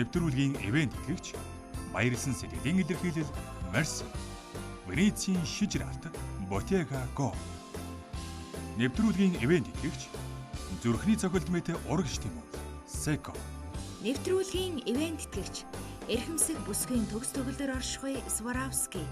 нэвтрүүлгийн ивент гэвч баярлсан сэтгэлийн илэрхийлэл Мерс Венецийн шижралт Ботега го. Нэвтрүүлгийн ивент гэвч зүрхний цохилт мэт урагш тийм үү Секо. Нэвтрүүлгийн ивент гэвч эрхэмсэг бүсгийн төгс төгөлдөр оршихуй Сваровски.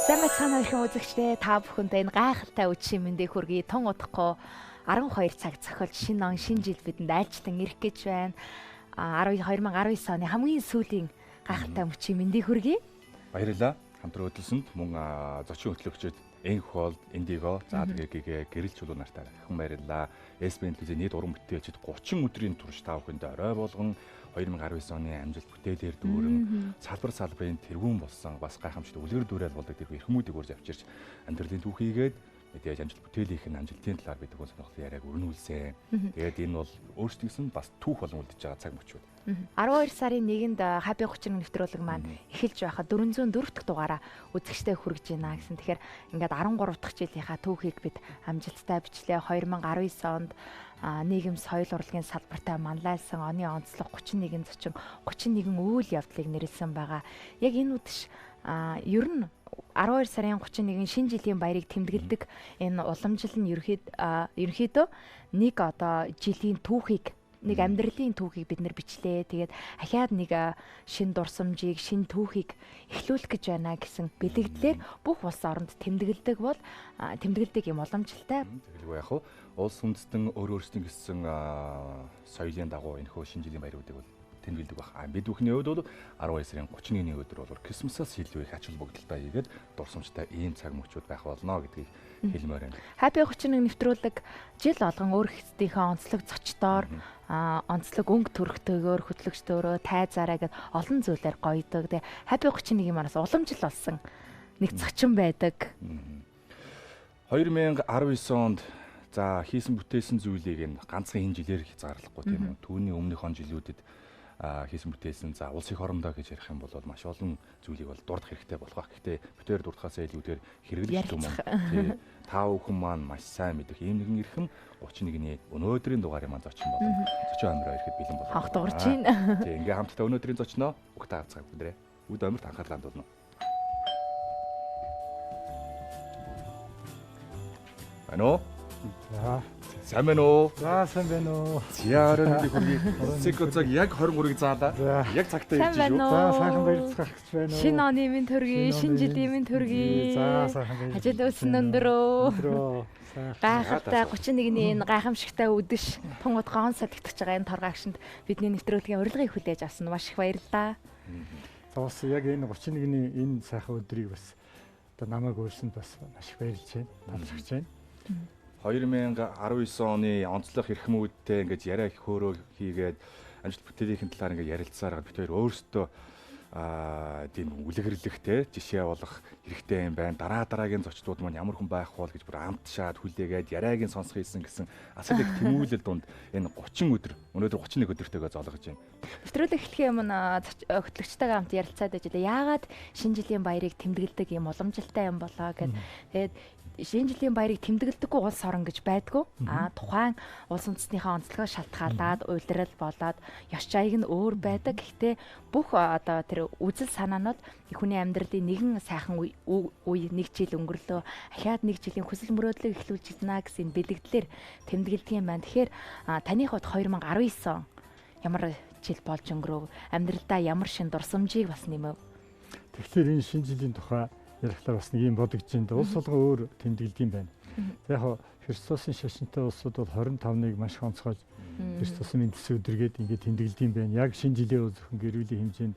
Сайн мэцхан өрхөн үзэгчдээ та бүхэндээ энэ гайхалтай үдшийн мэндийг хүргэе. Тун удахгүй 12 цаг зохиолж шинэ он шинэ жил бидэнд айлчлан ирэх гэж байна. 2019 оны хамгийн сүүлийн гайхалтай үдшийн мэндийг хүргэе. Баярлалаа. Хамтран хөдөлсөнд мөн зочин хөтлөгчд Энхжаргал, Индиго, за тэгээ гэрэл чулуу нартай ахын баярлалаа. С.Болдхэт нийт уран бүтээлчид 30 өдрийн турш та бүхэндээ орой болгон 2019 оны амжилт бүтээлээр дүүрэн салбар салбарын тэргүүн болсон бас гайхамшигт үлгэр дүүрэл болдог тэр эрхмүүдийг урьж авчирч амьдралын түүхийгээд мэдээж амжилт бүтээлийнх нь амжилтын талаар бид төгөн сонирхол яриаг өрнүүлсэн. Тэгээд энэ бол өөрсдийнх нь бас түүх болон үлдэж байгаа цаг мөчүүд. 12 сарын 1-нд Happy31 нэвтрүүлэг маань эхэлж байхад 404 дахь дугаараа үзэгчтэй хүргэж байна гэсэн. Тэгэхээр ингээд 13 дахь жилийнхаа түүхийг бид амжилттай бичлээ. 2019 онд нийгэм соёл урлагийн салбартаа манлайлсан оны онцлог 31 зочин 31 үйл явдлыг нэрлсэн байгаа. Яг энэ үдэш ер нь 12 сарын 31 шинэ жилийн баярыг тэмдэглэдэг энэ уламжлал нь ерөнхийдөө нэг одоо жилийн түүхийг нэг амьдралын түүхийг бид нэр бичлээ. Тэгээд ахаад нэг шин дурсамжийг, шин түүхийг эхлүүлэх гэж байна гэсэн бэлэгдлэр бүх улс оронд тэмдэглэдэг бол тэмдэглэдэг юм уламжлалтай. Тэгэлгүй яг улс үндэстэн өөрсдийн гэсэн соёлын дагуу энэ хөө шинэ жилийн баяруудыг бол тэмдэглэдэг байна. Бид бүхний хувьд бол 12 сарын 31-ний өдөр бол Крисмасаас илүү их ач холбогдолтой хийгээд дурсамжтай ийм цаг мөчүүд байх болно гэдгийг хэлмээр байна. Happy31 нэвтрүүлэг жил болгон өөрсдийнхөө онцлог зочдоор онцлог өнгө төрхтэйгээр хөтлөгчдөө тайзаараа гэд олон зүйлээр гоёдог. Тэгээ Happy31 манаас уламжлал болсон нэг зочин байдаг. 2019 онд за хийсэн бүтээсэн зүйлийг энэ ганцхан энэ жилээр зарлахгүй тийм үү. Түүний өмнөх он жилүүдэд хийсэн бүтээсэн за улс их орондоо гэж ярих юм бол маш олон зүйлийг бол дурдах хэрэгтэй болох. Гэхдээ битээр дурдахаас илүүгээр хэрэглэж юм. Тий. Та бүхэн маань маш сайн мэдэх ийм нэгэн эрхэм 31-ний өнөөдрийн дугаарыг маань зочин болон зочин амраа ирэхэд бэлэн болов. Хагт дуурч байна. Тий. Ингээ хамтдаа өнөөдрийн зочноо бүх та цаг бүдрээ. Үд амирт анхаарлаа хандуулна. Ано? За. Сайн байна уу? За сайн байна уу? Яаран би хүргий. Секунд цаг яг 23-ыг заалаа. Яг цагтаа ирж шүү. За сайхан баярлцгаах гэж байна уу? Шинэ оны минь төргий, шинэ жилийн минь төргий. За сайхан баярлалаа. Ажил өсөн өндрөө. Гайхалтай 31-ний энэ гайхамшигтай үдэш тун удаа он садагдчихж байгаа энэ торгаагшинд бидний нэвтрүүлгийн урилгыг хүлээж авсан маш их баярлалаа. За бас яг энэ 31-ний энэ сайхан өдрийг бас одоо намайг өөрсөнд бас маш их баярлж байна. Талархаж байна. 2019 оны онцлог эрхмүүдтэй ингэж яриа хөөрөө хийгээд амжилт бүтээлийн талаар ингэ ярилцсаар бид хоёр өөрсдөө тийм үлгэрлэхтэй жишээ болох хэрэгтэй юм байна. Дараагийн зочдууд маань ямар хүн байх вэ гэж бүр амтшаад хүлээгээд яриагийн сонсох хийсэн гэсэн асар их тэмүүлэл дунд энэ 30 өдөр өнөөдөр 31 өдөртэйгээ зоолгож байна. Нэвтрүүлэг эхлэхийн өмнө хөтлөгчтэйгээ хамт ярилцаад ажиллаа. Яагаад шинэ жилийн баярыг тэмдэглэдэг юм уламжлалтай юм болоо гэд. Тэгээд шинэ жилийн баярыг тэмдэглэдэггүй улс орон гэж байдгүй. Тухайн улс үндэстнийхээ онцлогоо шалтгаалаад уйлрал болоод ёс жаяг нь өөр байдаг. Гэхдээ бүх одоо тэр үзэл санаанууд хүний амьдралын нэгэн сайхан үе нэг жил өнгөрлөө. Ахаад нэг жилийн хүсэл мөрөөдлийг эхлүүлж байна гэсэн бэлэгдлэр тэмдэглэдэг юм байна. Тэгэхээр таны хувьд 2019 он ямар жил болж өнгөрөв? Амьдралдаа ямар шин дурсамжийг бас нэмэв? Тэгэхээр энэ шинэ жилийн тухай ярихлаар бас нэг юм бодогдож байна. Улс болгон өөр тэмдэглэдэг юм байна. Яг Христосийн шашинтай улсууд бол 25-ныг маш онцгойж Христосийн мэндэлсэн өдргээд ингээд тэмдэглэдэг юм байна. Яг шинэ жилийн зөвхөн гэр бүлийн хэмжээнд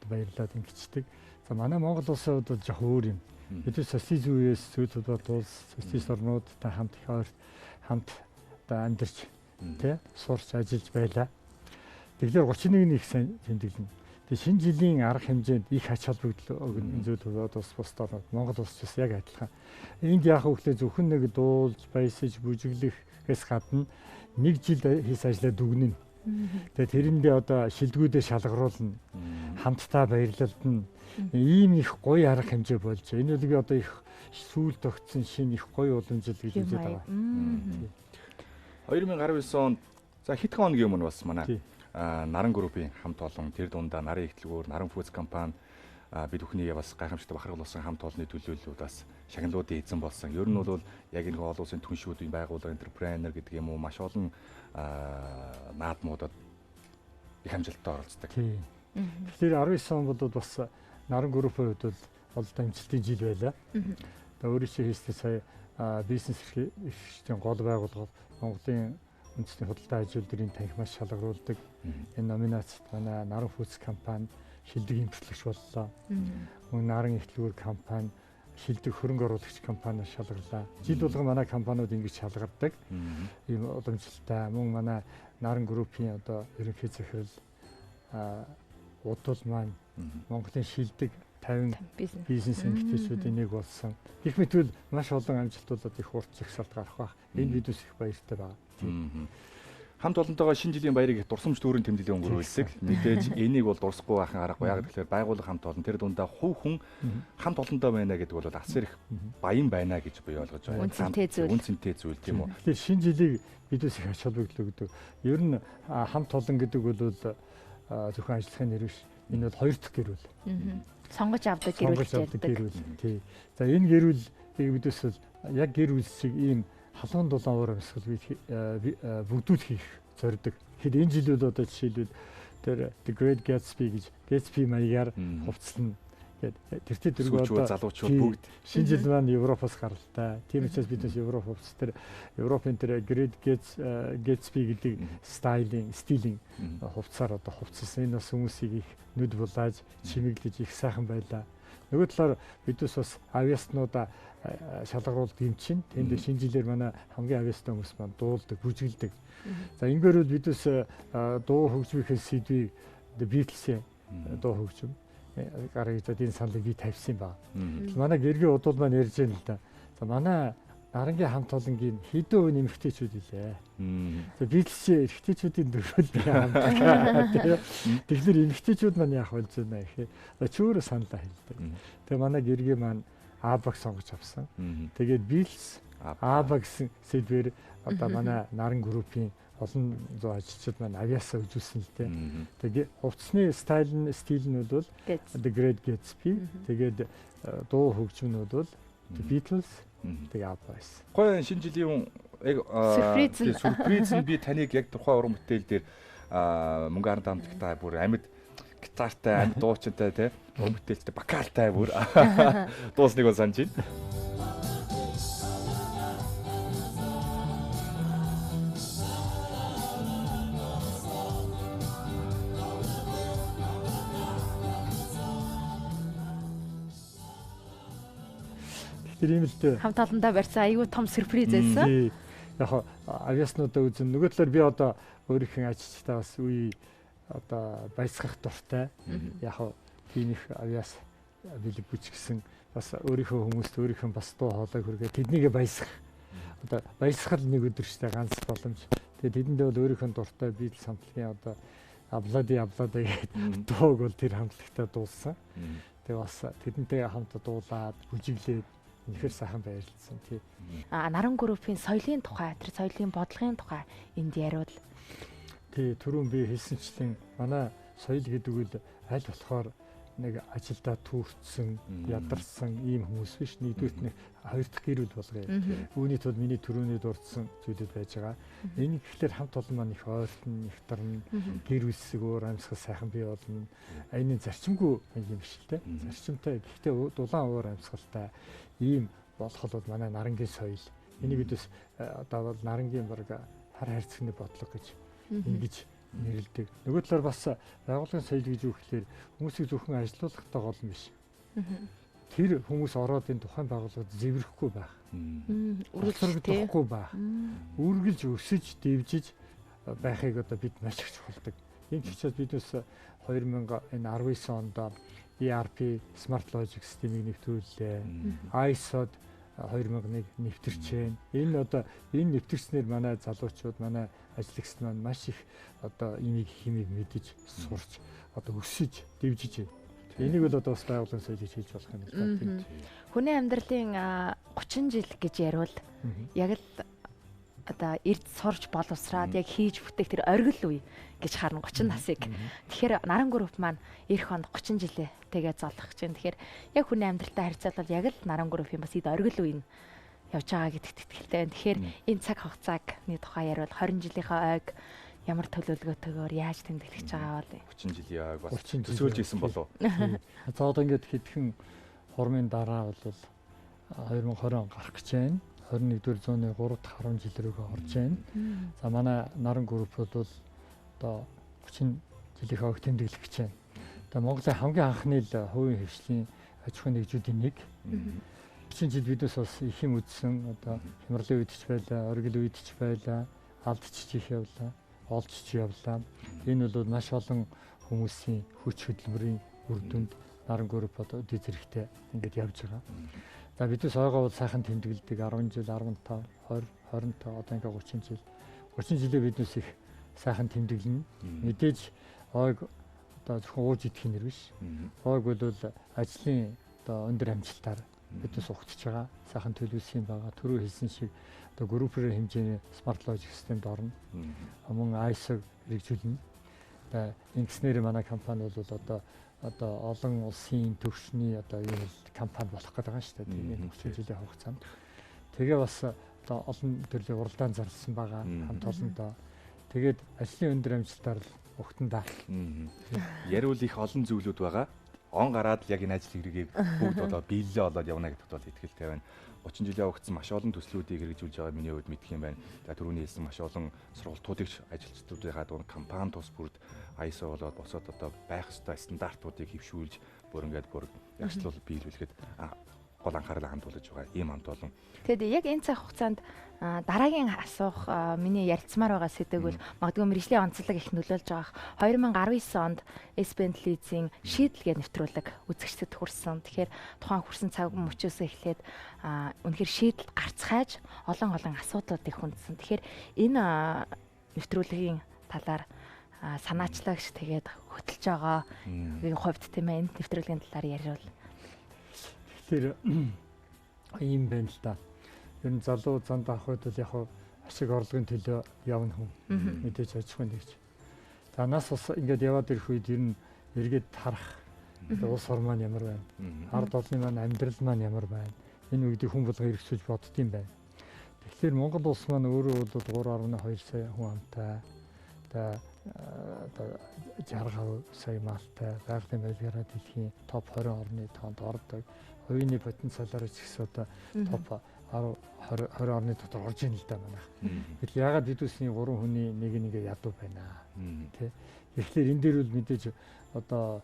баярлаад ингэждэг. За манай Монгол улсын хувьд бол жоох өөр юм. Бид социализм үеэс зүйлүүд улс социалист орнуудтай хамт их ойр хамт амьдарч тий сурч ажиллаж байлаа. Тэгэхээр 31-ний их сайн тэмдэглэнэ. Тэгээ шинэ жилийн арга хэмжээнд их ач холбогдол өгнө зүйлүүд улс бусд орнууд Монгол улс ч бас яг адилхан. Энд яах вэ гэхлээр зөвхөн нэг дуулж, баясаж, бүжиглэхээс гадна нэг жил хийс ажлаа дүгнэнэ. Тэгээ тэрэндээ одоо шилдэгүүдээ шалгаруулна. Хамтдаа баярлалдна. Ийм их гоё арга хэмжээ болж байна. Энэ бол би одоо их сүүл тогтсон шинэ их гоё уламжлал гэж үзэж байгаа. 2019 онд за хэдхэн хоногийн өмнө бас манай Наран группийн хамт олон тэр дундаа нарын ихтлгүүр, Наран фүүз компани бид бүхний бас гайхамшигтай бахархал болсон хамт олонны төлөөллүүд бас шагналуудын эзэн болсон. Ер нь бол яг энэ олон улсын түншүүдийн байгууллага, энтерпренер гэдэг юм уу маш олон наадмуудад их амжилттай оролцдог. Тэгэхээр 19 он бол бас Наран группийн хувьд бол олон амжилтын жил байлаа. Тэгээ өөрийнхөө хийсэн сая бизнес эрхлэгчдийн гол байгууллага Монголын үндэсний худалдаа ажилтнуудын танхим маш шалгаруулдаг. Энэ номинацид манай Наран фүүз компани шилдэг импортлогч боллоо. Мөн Наран ихтлгүүр компани шилдэг хөрөнгө оруулагч компани шалгарлаа. Жил болгон манай компаниуд ингэж шалгардаг. Ийм уламжлалтай. Мөн манай Наран группийн одоо ерөнхий захирал удал маань Монголын шилдэг 50 бизнес эмэгтэйчүүдийн нэг болсон. Гэх мэтвэл маш олон амжилтуудад их урт зохисолт гарах бах. Энэ бид их баяртай байна. Хамт олонтойгоо шинэ жилийн баярыг дурсамж дүүрэн тэмдэглэлийн өнгөрүүлдэг. Мэдээж энийг бол дурсахгүй байхын аргагүй. Яг тэгэхээр байгууллага хамт олон тэр дундаа хувь хүн хамт олонтой байна гэдэг бол асар их баян байна гэж би ойлгож байна. Үнцэнтэй зүйл тийм үү. Тэгэхээр шинэ жилийг бидээс их ач холбогдол өгдөг. Ер нь хамт олон гэдэг бол зөвхөн ажиллахын нэр биш. Энэ бол хоёр дахь гэрүүл. Сонгож авдаг гэрүүл. Тий. За энэ гэрүүл бидээс яг гэр үлсийг ийм халуун дулаан уур амьсгал бид бүгдүүд хийх зорддог. Тэгэхээр энэ жил бол одоо жишээлбэл тэр The Great Gatsby гэж Gatsby маягаар хувцлана гэдэг. Тэр дөрөв одоо залуучууд бүгд шинэ жил маань Европоос гаралтай. Тийм учраас бидээс Европ хувцс тэр Европын тэр Great Gatsby гэдэг стилийн хувцсаар одоо хувцсан. Энэ бас хүмүүсийг их нүд булааж чимэглэж их сайхан байлаа. Нөгөө талаар бидээс бас авиаснуудаа шалгаруулдаг юм чинь. Тэнд шинэ жилээр манай хамгийн авиастай хүмүүс маань дуулдаг, бүжгэлдэг. За ингээр бол бидээс дуу хөгжмийнхээ сэдвийг Beatles-ийн дуу хөгжим гаргаж энэ саналыг би тавьсан ба. Манай гэргийн удал маань ярьж байна л да. За манай Нарангийн хамт олонгийн хэдэн хувь нэмэгтэйчүүд илээ. За Beatles-ийн эрэгтэйчүүдийн дөрвөл би хамт. Тэгэхээр эмэгтэйчүүд маань яах болж байна гэхээр чөөрө саналаа хэлдэг. Тэгээ манай гэргийн маань А-баг сонгож авсан. Тэгээд Beatles А-баг гэсэн сэдвээр одоо манай Наран группийн олон зуун ажилчид маань авиасаа үзүүлсэн л дээ. Тэгээд хувцсны стил нь бол The Great Gatsby. Тэгээд дуу хөгжим нь бол The Beatles. Тэгээ А-багс. Гоё шинэ жилийн сюрприз нь би таныг яг тухайн уран бүтээл дээр мөнгө ард амттай бүр амьд гитартай, амьд дуучинтай тий уран бүтээлтэй вокалтай бүр дуусныг санаж байна. Тийм л дээ. Хамт олондоо барьсан аюу том сюрприз байсан. Яг авиаснуудаа үзэн нөгөө талаар би одоо өөрийнхөө ажилчдаа бас үе одоо баясгах дуртай. Яг тийм их авиас билег бүч гэсэн бас өөрийнхөө хүмүүст өөрийнхөө бас дуу хоолойг хүргээ тэднийгээ баясгах. Одоо баясгал нэг өдөрчтэй ганц боломж. Тэгээ тэдэндээ бол өөрийнхөө дуртай Beatles хамтлагийн одоо Аблади гэдэг дууг бол тэр хамтлагтаа дуулсан. Тэгээ бас тэдэнтэй хамт дуулаад бүжиглээд үнэхээр сайхан баярлсан тий. Наран группийн соёлын тухай, тэр соёлын бодлогын тухай энд яриул. Тий, түрүүн би хэлсэнчлэн манай соёл гэдэг үл аль болохоор нэг ажилдаа түүрцсэн, ядарсан ийм хүмүүс биш. Нэгдүгürt нэг хоёр дахь гэр бүл болгоё. Үүний тулд миний төрөний дурдсан зүйлүүд байж байгаа. Энэ гэхлээр хамт олон маань их ойртон, их дарна, гэр бүлсэг өөр амьсгал сайхан бий болно. Энэ зарчимгүй юм биш л те. Зарчимтай гэхдээ дулаан өөр амьсгалтай ийм болох бол манай нарангийн соёл. Энийг бидээс одоо бол нарангийн баг хар хайрцагны бодлого гэж ингэж нэрлэдэг. Нөгөө талаар бас байгууллагын соёл гэж юу гэхээр хүмүүсийг зөвхөн ажилуулгатай гол юм биш. Тэр хүмүүс ороод энэ тухайн байгууллагад зэврэхгүй байх. Үргэлжлэхгүй байх. Үргэлж өсөж, дэвжиж байхыг одоо бид маш их чухалдаг. Энэ ч учраас биднээс 2019 онд ERP Smart Logic системийг нэвтрүүллээ. ISO-д 2001 нэвтэрчээ. Энэ одоо энэ нэвтэрснээр манай залуучууд, манай ажлагчид маань маш их одоо имийг химийг мэдэж сурч одоо өсөж дэвжиж байна. Энийг бол одоо бас байгууллагын соёл гэж хэлж болох юм л да. Хүний амьдралын 30 жил гэж яривал яг л одоо эрд сурж боловсраад яг хийж бүтээх тэр оргил үе гэж харна 30 насыг. Тэгэхээр Наран групп маань эх хонд 30 жилээ тэгээ золох гэж байна. Тэгэхээр яг хүний амьдралтай харьцуулбал яг л Наран группийн бас эд оргил үе нь явж байгаа гэдэгт итгэлтэй байна. Тэгэхээр энэ цаг хугацааны тухай яриул 20 жилийнхаа ойг ямар төлөвлөгөөтэйгээр яаж тэмдэглэж байгаа бол 30 жилийн ойг бас төсөөлж исэн болов. За одоо ингээд хэдхэн хормын дараа бол 2020 он гарах гэж байна. 21-р зууны 3 дахь 10 жил рүүгээ орж байна. За манай Наран группуд бол одоо 30 жилийнхаа ойг тэмдэглэх гэж байна. Одоо Монголын хамгийн анхны л хувийн хвшлийн аж ахуйн нэгжүүдийн нэг. 30 жил биднээс бас их юм үзсэн. Одоо хямралын үед ч байлаа, оргил үед ч байлаа, алдчих их явлаа, олж ч явлаа. Энэ бол маш олон хүмүүсийн хүч хөдөлмөрийн үр дүнд Наран групп одоо үдэ зэрэгтэй ингээд явж байгаа. За бидээс ойгоо бол сайхан тэмдэглэдэг 10 жил, 15, 20, 25 одоо ингээд 30 жил. 30 жилээ биднээс их сайхан тэмдэглэнэ. Мэдээж ойг одоо зөвхөн ууж идэх нэр биш. Ойг бол ажлын одоо өндөр амжилтаар биднээс ухтж байгаа. Сайхан төлөвлөсөн байгаа. Түрүү хэлсэн шиг одоо группээр хэмжээний Smart Logic системд орно. Мөн ISO хэрэгжүүлнэ. Ингэснээр манай компани бол одоо олон улсын төвшний одоо юм компани болох гэдэг байгаа шүү дээ. Тэгээд 30 жилийн хугацаанд. Тэгээ бас одоо олон төрлийн уралдаан зарласан байгаа хамт олондоо. Тэгээд ажлын өндөр амжилтаар л угтандаа. Яриул их олон зүйлүүд байгаа. Он гараад яг энэ ажил хэрэгийг бүгд болоо биелэлээ болоод явна гэдэгт бол итгэлтэй байна. 30 жилийн хугацаанд маш олон төслүүдийг хэрэгжүүлж байгаа миний хувьд мэдх юм байна. За түрүүний хэлсэн маш олон сургалтуудыг ажилчдуудынхаа дунд компани тус бүрд ISO болоод босоод одоо байх ёстой стандартуудыг хэвшүүлж бүр ингээд бүр ягшлуул биелүүлэхэд гол анхаарлаа хандуулж байгаа ийм хамт олон. Тэгэд яг энэ цаг хугацаанд дараагийн асуух миний ярилцмаар байгаа сэдв бол магадгүй мэргэжлийн онцлог их нөлөөлж байгаа. 2019 онд телевизийн шийдэлгээ нэвтрүүлэг үзэгчдэд хүрсэн. Тэгэхээр тухайн хүрсэн цаг мөчөөс эхлээд үнэхээр шийдэл гарцгааж олон асуудлууд их хүндсэн. Тэгэхээр энэ нэвтрүүлгийн талаар санаачлагч тэгээд хөтлөж байгаагийн хувьд тийм ээ энэ нэвтрүүлгийн талаар яриул. Тэгэхээр ийм байна л да. Ер нь залуу занд авах үед бол яг ашиг орлогын төлөө явна хүн. Мэдээж аж ахуйн нэгж. За нас бас ингээд яваад ирэх үед ер нь эргээд харах. Улс ор маань ямар байна? Ард олны маань амьдрал маань ямар байна? Энэ үедээ хүн болго хэрэгжүүлж боддtiin байна. Тэгэхээр Монгол улс маань өөрөө бол 3.2 сая хүн амтай. Одоо 60% сая малтай. Байгалийн байлгаараа дэлхийн топ 20 орны тоонд ордог. Хувийн потенциалаар ч гэсэн одоо топ 20 орны дотор орж ийн л да манайх. Тэгэхээр яагаад бид үсний 3 хүний нэг ядуу байна. Тэ. Тэгэхээр энэ дээр бол мэдээж одоо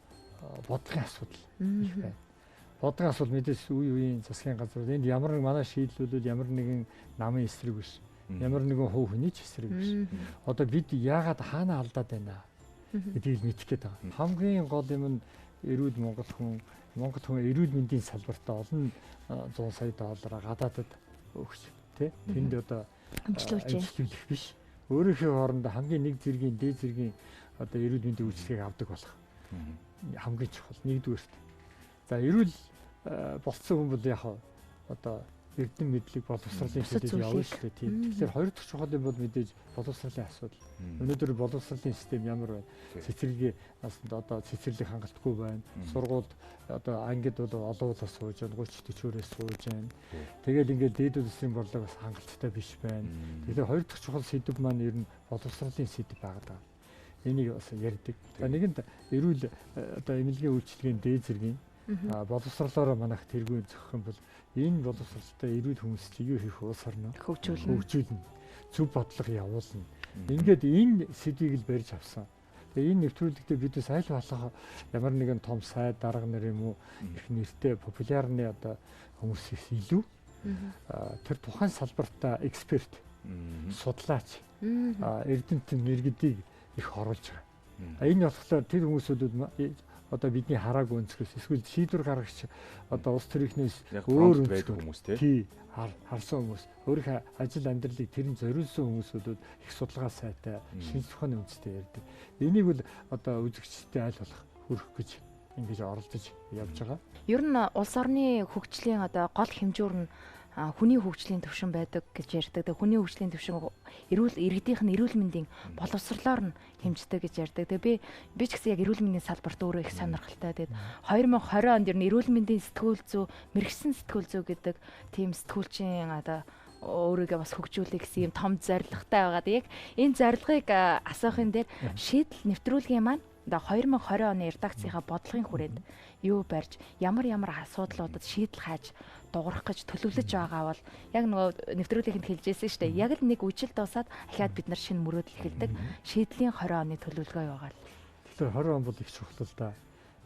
бодлогын асуудал их байна. Бодлогын асуудал мэдээж үеийн засгийн газар энд ямар нэг манай шийдэл бол ямар нэгэн намын эсрэг биш. Ямар нэгэн хувь хүний ч эсрэг биш. Одоо бид яагаад хаана алдаад байна гэдгийг мэдэх гээд байгаа. Хамгийн гол юм нь эрүүл Монгол хүн эрүүл мэндийн салбартаа олон 100 сая доллар гадаадад өгч тий тэнд одоо амжилуулах биш. Өөрийнхөө хоорондоо хамгийн нэг зэргийн дээд зэргийн одоо эрүүл мэндийн үйлчилгээг авдаг болох. Хамгийн чухал нэгдүгээрт. За эрүүл болцсон хүн бол яг одоо эрдэм мэдлэг боловсролын шийдэл явна шүү дээ. Тийм. Тэгэхээр хоёр дахь чухал юм бол мэдээж боловсролын асуудал. Өнөөдөр боловсролын систем ямар байна? Цэцэрлэгийн одоо цэцэрлэг хангалтгүй байна. Сургуульд одоо ангид бол олуулаас сууж байна, 30-40-орээс сууж байна. Тэгэл ингээд дээд үсгийн борлого бас хангалттай биш байна. Тэгэхээр хоёр дахь чухал сэдв маань ер нь боловсролын сэдв байгаа. Энийг бас ярьдаг. За нэгэнд эрүүл одоо эмнэлгийн үйлчилгээний дээд зэргийн боловсролоороо манайх тэргүүн зохих юм бол энэ боловсролтой эрүүл хүмүүс юу хийх уус орно хөгжүүлнэ. Зөв бодлого явуулна. Ингээд энэ сэдвийг л барьж авсан. Тэгээ энэ нэвтрүүлэгтээ бидээс аль болох ямар нэгэн том сайд дарга нар юм уу их нэртэй популярны одоо хүмүүсээс илүү тэр тухайн салбартаа эксперт судлаач эрдэмтэн мэргэдийг их оруулж байгаа. Энэ болохоор тэр хүмүүсүүд одоо бидний хараагүй өнцгөөс эсвэл шийдвэр гаргагч одоо улс төрийнхнээс өөр хүмүүс тий харсан хүмүүс өөрийнхөө ажил амьдралыг тэрэн зориулсан хүмүүсүүд их судалгаа сайтай шинжлэх ухааны үндэстэй ярьдаг. Энийг бол одоо үзэгчдтэй аль болох хүрэх гэж ингэж оролдож явж байгаа. Ер нь улс орны хөгжлийн одоо гол хэмжүүр нь хүний хөгжлийн төвшин байдаг гэж ярьдаг. Хүний хөгжлийн төвшин иргэдийнх нь эрүүл мэндийн боловсрлоор нь хэмждэг гэж ярьдаг. Би ч гэсэн яг эрүүл мэндийн салбарт өөрөө их сонирхолтой. Тэгээд 2020 онд ер нь эрүүл мэндийн сэтгүүл зүй, мэрэгсэн сэтгүүл зүй гэдэг тийм сэтгүүлчийн одоо өөрийгөө бас хөгжүүлэх гэсэн юм том зорилготой байгаа. Яг энэ зорилгыг асуухын дээр шийдэл нэвтрүүлгийн маань 2020 оны редакцийнхаа бодлогын хүрээнд юу барьж ямар асуудлуудад шийдэл хааж дуурах гэж төлөвлөж байгаа бол яг нөгөө нэвтрүүлгийн хэлжсэн шүү дээ. Яг л нэг үжил дуусаад ахаад бид нар шинэ мөрөөдөл эхэлдэг. Шийдлийн 20 оны төлөвлөгөө байгаа л. Тэгэхээр 20 он бол их чухал л да.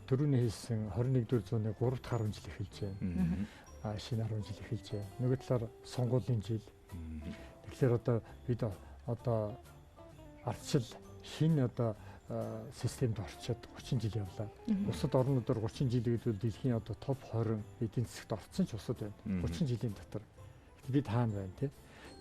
Дөрөвний хэлсэн 21-р зууны 3 дахь 10 жил эхэлж байна. Шинэ 10 жил эхэлж байна. Нөгөө талаар сонгуулийн жил. Тэгэхээр одоо бид одоо ардчил шинэ одоо системд орчод 30 жил явлаа. Бусад орнуудаар 30 жил гэдэг дэлхийн одоо топ 20 эдийн засагт орцсон ч усад байна. 30 жилийн дотор. Бид хаана байна те.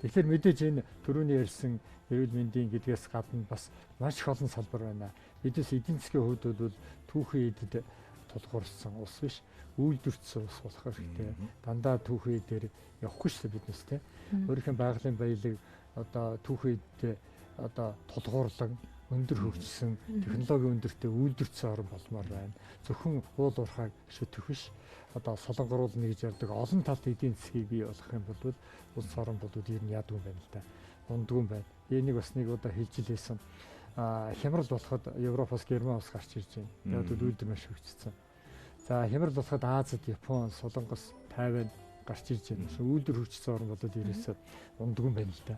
Тэгэхээр мэдээж энэ түрүүний ярьсан эрүүл мэндийн гэдгээс гадна бас маш их олон салбар байна. Бидээс эдийн засгийн хувьд бол түүхэн эдэд тулгуурсан ус биш, үйлдвэрчсэн ус болох хэрэгтэй. Дандаа түүхэн дээр явахгүй шүү дээ биднес те. Өөрийнхөө байгалийн баялаг одоо түүхэн эдэд одоо тулгуурлан өндөр хөгжсөн технологийн өндөртэй үйлдвэрчсэн орн болмоор байна. Зөвхөн уул уурхайг шүтэх биш. Одоо солонгоруулна гэж ярьдаг олон талт эдийн засгийг бий болгох юм бол улс орн болоод ер нь ядгүй байна л да. Ундгүй байна. Энийг бас нэг удаа хэлжилээсэн. Хямрал болоход Европоос Герман ус гарч ирж байна. Яг үйлдвэр маш хөгжсөн. За хямрал болоход Азад, Япон, Солонгос, Тайвань гарч ирж байна. Үйлдвэр хөгжсөн орн болоод ерөөсөө ундгүй байна л да.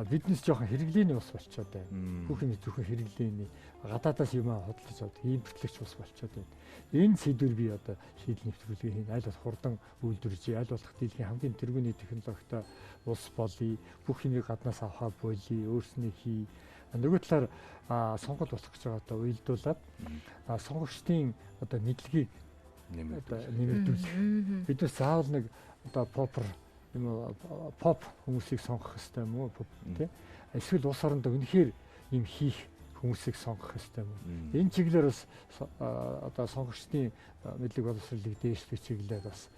Биднес жоохон хэрэглээний ус болчиход байна. Бүх юм зөвхөн хэрэглээний гадаадаас юм хөдөлж авдаг импортлогч ус болчиход байна. Энэ сэдвэр би одоо шийдэл нэвтрүүлгийн хийн аль болох хурдан үйлдвэрж, аль болох дэлхийн хамгийн тэргүүний технологитой ус болъё. Бүх юмыг гаднаас авахаа болъё, өөрснөө хий. Нөгөө талаар сонгол болох гэж байгаа одоо уйлдуулаад сонгогчдын одоо мэдлэгийг нэмэгдүүлэх. Бид нар заавал нэг одоо поп хүмүүсийг сонгох хэрэгтэй юм уу тий? Эсвэл улс орондоо үнэхээр юм хийх хүмүүсийг сонгох хэрэгтэй юм уу? Энэ чиглэлээр бас одоо сонгогчдын мэдлэг боловсролыг дээшлэх чиглэлээр бас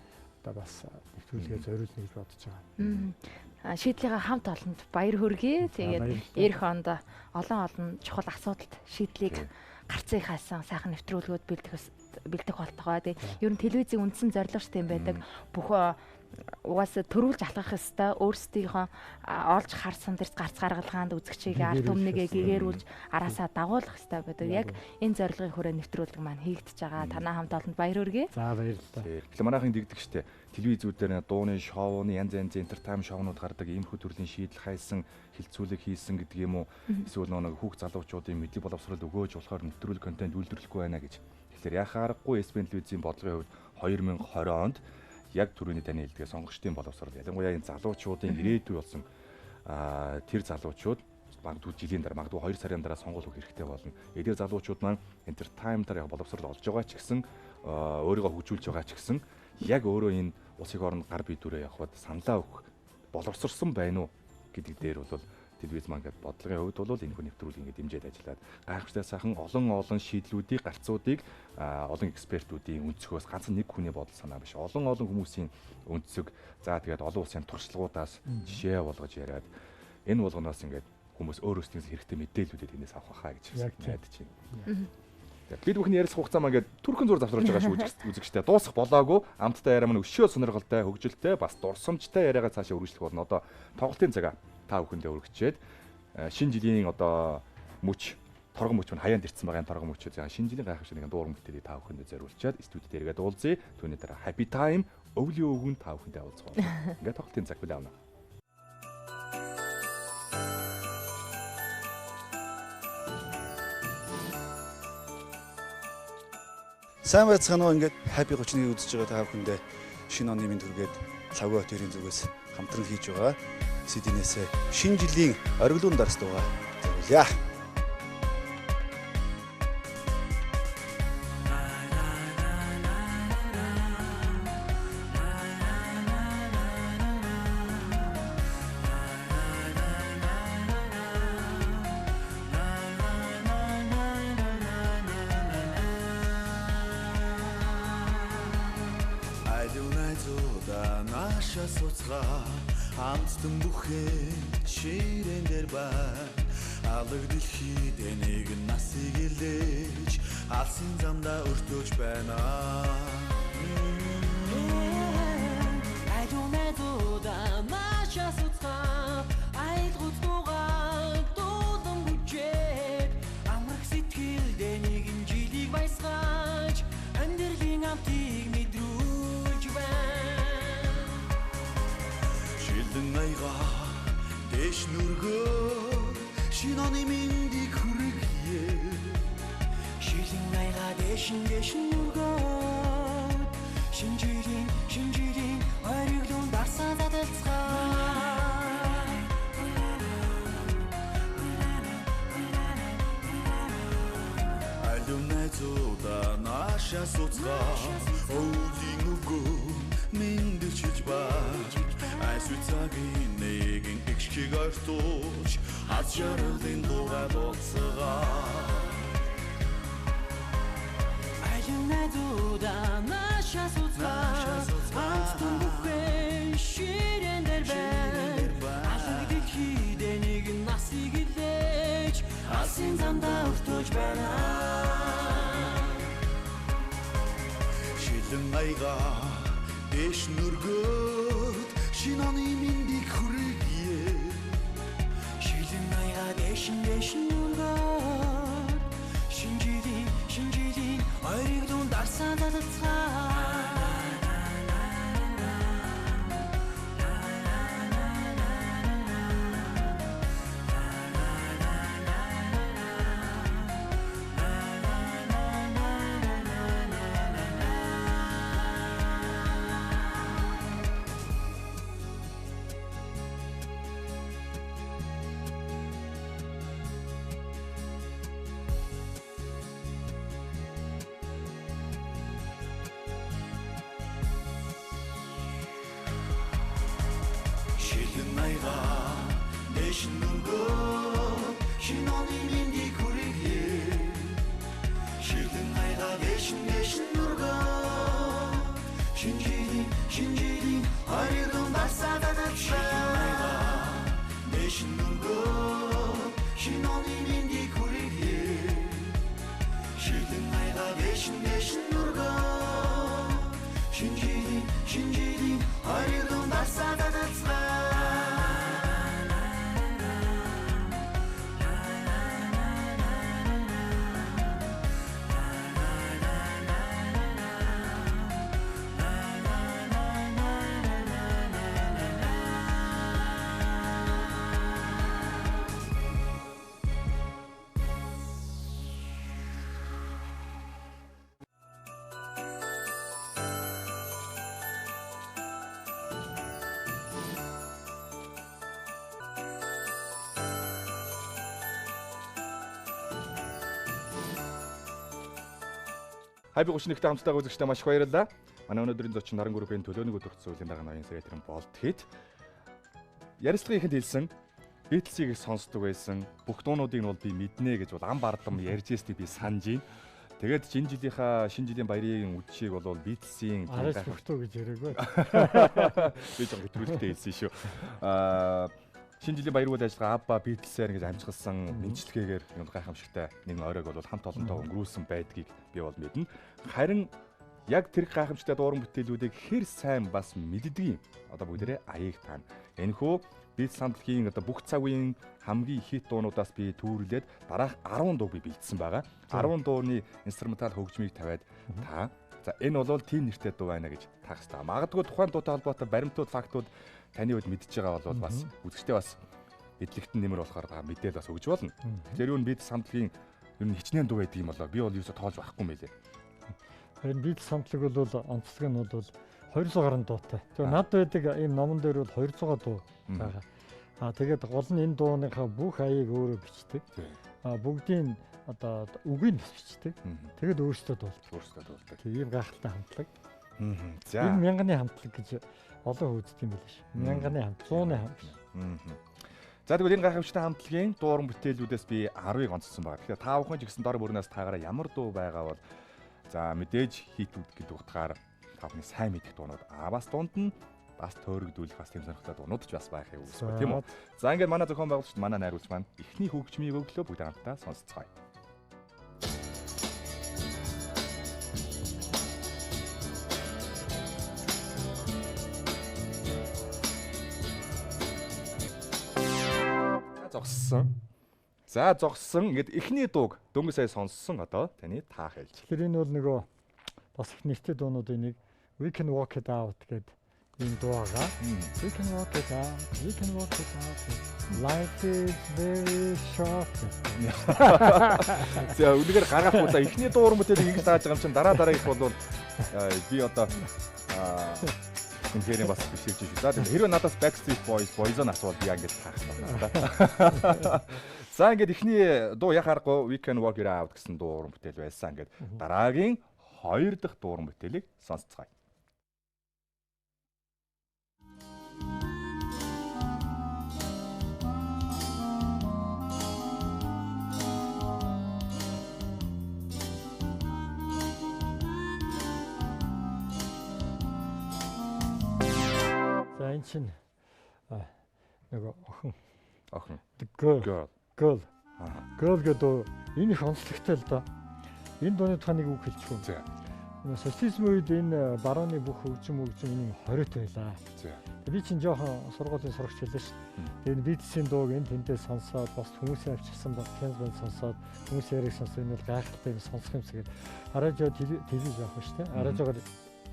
нэвтрүүлгээ зориулна гэж бодож байгаа. Шийдлийнхаа хамт олонд баяр хүргэе. Тэгээд эх хонд олон чухал асуудалд шийдлийг гарцыг хаасан сайхан нэвтрүүлгүүд бэлдэх болтгоо. Тэгээд ер нь телевизийн үндсэн зорилго ч тийм байдаг. Бүх угаасаа төрүүлж алхах хэвээр өөрсдийнхөө олж харсан дэрс гарц гаргалгаанд үзэгчийг ард түмнийгээ гэгэрүүлж араасаа дагуулах хэвээр байдаг. Яг энэ зорилгын хүрээ нэвтрүүлэг маань хийгдэж байгаа. Танаа хамт олонд баяр хүргэе. За баярлалаа. Тэгэхээр манайхын дэгдэг штэ. Телевизүүдээр дууны шоуны янз янзын энтертайм шоунууд гардаг, иймэрхүү төрлийн шийдэл хайсан, хилцүүлэг хийсэн гэдэг юм уу? Эсвэл нэг хүүхд залуучуудын мэдлэг боловсрол өгөөж болохоор нэвтрүүлэг контент үйлдвэрлэхгүй байна гэж. Тэгэхээр яхаа аргагүй телевизийн бодлогын хувьд 2020 онд яг түрүүний таны хэлдгээ сонгогчдын боловсрол ялангуяа энэ залуучуудын ирээдүй болсон тэр залуучууд магадгүй жилийн дараа магадгүй 2 сарын дараа сонгуул өгөх хэрэгтэй болно. Эдгээр залуучууд маань энтертайнментаар боловсрол олж байгаа ч гэсэн өөрийгөө хөгжүүлж байгаа ч гэсэн яг өөрөө энэ улсын орнд гар бие дүрээ явахад саналаа өгөх боловсрсон байна уу гэдэг дээр бол телевиз маань гэдэг бодлогын хувьд бол энэ хүн нэвтрүүлэг ингээд дэмжиж ажиллаад гайхамшигтай сайхан олон шийдлүүдийг гарцуудыг олон экспертүүдийн өнцгөөс ганцхан нэг хүний бодол санаа биш олон хүмүүсийн өнцөг за тэгээд олон улсын туршлагуудаас жишээ болгож яриад энэ болгоноос ингээд хүмүүс өөрөөсөө хэрэгтэй мэдээллүүдийг энэс авах хаа гэж найдаж байна. Бид бүхний ярилцах хугацаа маань ингээд түрхэн зур завсруулж байгаа шүү үзэгчтэй дуусах болоогүй амттай яриа маань өшөө сонирхолтой хөгжилтэй бас дурсамжтай яриагаа цаашаа үргэлжлэх болно. Одоо тоглолтын цагаа та бүхэндээ өргөчээд шинэ жилийн одоо мөч торгон мөч маань хаяанд ирсэн байгаа торгон мөчөө шинэ жилийн гайхамшиг нэг дуурам бүтээлийг та бүхэндээ зориулчаад студид дээргээд уулзъя. Түүний дараа Happy Time өвлийн өвгөн та бүхэндээ уулзах болно. Ингээд тоглолтын цаг хүлээн авна. Сайн байцгаана уу ингээд Happy31 үзэж байгаа та бүхэндээ шинэ оны мэнд хүргээд Лавга хотын зүгээс хамтран хийж байгаа CD-нээс шинэ жилийн оргилуун дарс дуугаа зориулъя. Хамтдан бүхэн ширээн дээр бай алаг дэлхийд нэг насыг илээж алсын замдаа өртөөж байна. Айдунайдуда наша суцгаа айлгууд дугааг дуулан бүжээд амрах сэтгэлдээ нэгэн жилиг баясгаж амьдралын амтыг мэдрүүлж байна. Найга дэш нүргөө шинэ оны мэндийг хүргье. Шилэн найга дэш нүргөө шинэ жилийн оргилуун дарсаа задалцгаа. Алюн найзуудаа наша суцгаа өвлийн үгөө мэндэлж бай. Айсвицагийн нэгэн эгшиг ортууч аз жаргалын дуугаа болцгаа. Айлын найдуудаа наша суцгаа хамтдан бүхэн ширээн дээр бай алаг дэлхийдээ нэгэн насыг илээж алсын замдаа өртөөж байна. Шилэн найгаа дэш нүргөөд шинэ оны мэндийг хүргье. Шилэн найга дэш нүргөөд шинэ жилийн оргилуун дарсаа задалцгаа. Happy31-тэй хамтдаа үзэгчтэй маш их баярлалаа. Манай өнөөдрийн зочин Наран группийн төлөөний өдөрт зүйлийн дарга ноён С.Болдхэт ярилцлагын ихэнд хэлсэн Beatles-ийг их сонсдог байсан. Бүх дуунуудыг нь бол би мэднэ гэж бол ам бардам ярьж байсныг би санаж байна. Тэгээд шинэ жилийн баярын үдшийг бол Beatles-ийн арайч бүртөө гэж яриггүй. Би ч хэтрүүлэгтэй хэлсэн шүү. Шинэ жилийн баяр үйл ажиллагаа Абба Beatles-ээр гэж амжигсан нэмжлэгээр юм гайхамшигтай нэг оройг бол хамт олонтоо өнгөрүүлсэн байдгийг би бол мэднэ. Харин яг тэр гайхамшигтай дууран бүтээлүүдийг хэр сайн бас мэддэг юм. Одоо бүгдээрээ аяыг таана. Энэхүү Beatles хамтлагийн одоо бүх цаг үеийн хамгийн хит дуунуудаас би төвөрлээд дараах 10 дууг би бэлдсэн байгаа. 10 дууны инструментал хөгжмийг тавиад та. За энэ бол тийм нэртэй дуу байна гэж таах хэрэгтэй. Магадгүй тухайн дуутай холбоотой баримтууд, фактууд таны хувьд мэдчихэж байгаа бол бас үзэгчтэй бас эдлэгтэн нэмэр болохоор мэдээл бас өгж болно. Тэгэхээр юу н Beatles хамтлагийн ер нь хичнээн дуу байдаг юм болоо. Би бол юусо тоолж байхгүй юм байлээ. Харин Beatles хамтлаг бол онцлог нь бол 200 гаруй дуутай. Тэгээ над байдаг ийм номон дээр бол 200 дуу байгаа. Тэгээд гол нь энэ дууныхаа бүх аяыг өөрөө бичдэг. Бүгдийн одоо үгийг бас бичдэг. Тэгээд өөрсдөө дуулдаг. Тийм гайхалтай хамтлаг. За. Энэ мянганы хамтлаг гэж олон үздэг юм байл ш. Мянганы хамтлаг, 100-ны хамтлаг. За тэгвэл энэ гайхамшигтай хамтлагийн дууран бүтээлүүдээс би 10-ыг онцлсон байна. Тэгэхээр та бүхэн ч гэсэн дор бүрнээс таагаараа ямар дуу байгаа бол за мэдээж хитүүд гэдэг утгаар та бүхний сайн мэдих дуунууд бас дунд нь бас төөрөгдүүлэх бас тийм сонирхолтой дуунууд ч бас байхыг үгүйсгүй тийм үү. За ингээд манай зохион байгуулагч манай найруулагч маань эхний хөгжмийг өглөө бүгд хамтдаа сонсцгоё. Зогссон. Ингээд эхний дууг дөнгөж сая сонссон одоо таны таах хэлж. Тэгэхээр энэ бол нөгөө бас их нэртэй дуунуудын нэг We Can Walk It Out гэдэг энэ дуу байгаа. We can walk it out. Life is very short. За үнэхээр гаргахгүй за эхний дууран бүтээлийг ингэж тааж байгаа юм чинь дараа их бол би одоо үнэхээр бас биширж шүү. За хэрвээ надаас Backstreet Boys-ын асуувал би ингэж таах байна. За ингээд эхний дуу яхаарахгүй We Can Walk It Out гэсэн дууран бүтээл байсан. Ингээд дараагийн 2 дахь дууран бүтээлийг сонсцгоё. За энэ чинь нөгөө охин. Girl гэдэг энэ их онцлогтой л доо. Энэ дууны тухай нэг үг хэлчихв. За. Социализм үед энэ барууны бүх хөгжим энэ хориотой байлаа. За. Би чинь жоохон сургуулийн сурагч байлаа шүү. Тэгээд Beatles-ийн дууг энэ тэндээ сонсоод бас хүмүүсийн авчирсан банд сонсоод хүмүүс яриг сонсоод энэ бол гайхалтай юм сонсох юмс гээд хараад жоо телевиз явах шүү дээ. Хараад жоо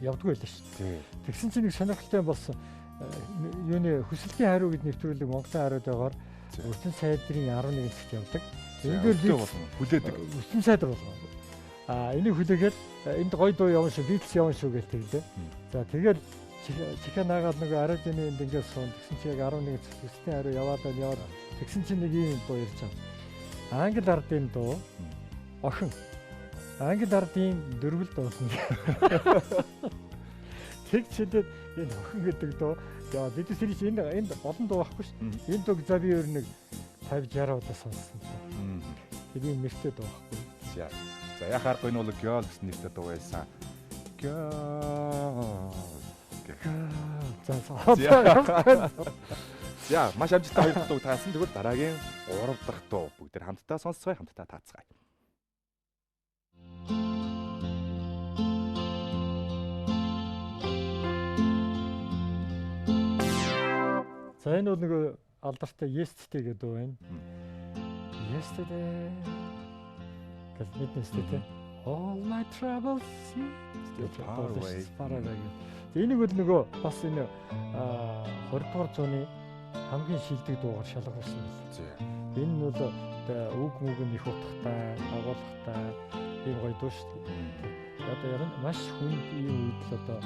явдгүй байлаа шүү. Тэгсэн чинь нэг сонирхолтой болсон. Юуны хүсэлтийн хариу гэд нэвтрүүлэг Монголын хариуд байгаар Өртөн сайдрын 11 цагт явдаг. Энийг би хүлээдэг. Өртөн сайдар болгоо. Энийг хүлээгээд энд гоё дуу явна шүү, Beatles явна шүү гэж тэгдэ. За тэгэл Чиканагаад нөгөө Аражины энд ингээд суун тэгсэн чи яг 11 цаг хүсэлтийн хариу яваад тэгсэн чи нэг юм дуу ярьж байгаа. Англи ардын дуу. Охин. Англи ардын дөрвөл дуусан. Тэг чидэд энэ охин гэдэг дуу яа бид сэрч энд олон дуу байхгүй ш. Энэ дууг за би өөр нэг 50-60 удаа сонссон. Тэгээд нэртэй дуу байхгүй. За яхааргүй энэ бол Girl гэсэн нэртэй дуу байсан. Girl. За маш амжилттай 2 дахь дууг таасан. Тэгвэл дараагийн 3 дахь дуу бүгд хамтдаа сонсцгоё, хамтдаа таацгаая. За энэ бол нөгөө алдартай Yesterday гэдэг дуу байна. Yesterday гэж мэднэстэй. All my troubles far away. Энийг бол нөгөө бас энэ 20 дугаар зууны хамгийн шилдэг дуугаар шалгаруулсан байна. Энэ нь бол үг нь их утгатай, агуулгатай ийм гоё дуу шүү дээ. Одоо яг нь маш хүнд ийм үед л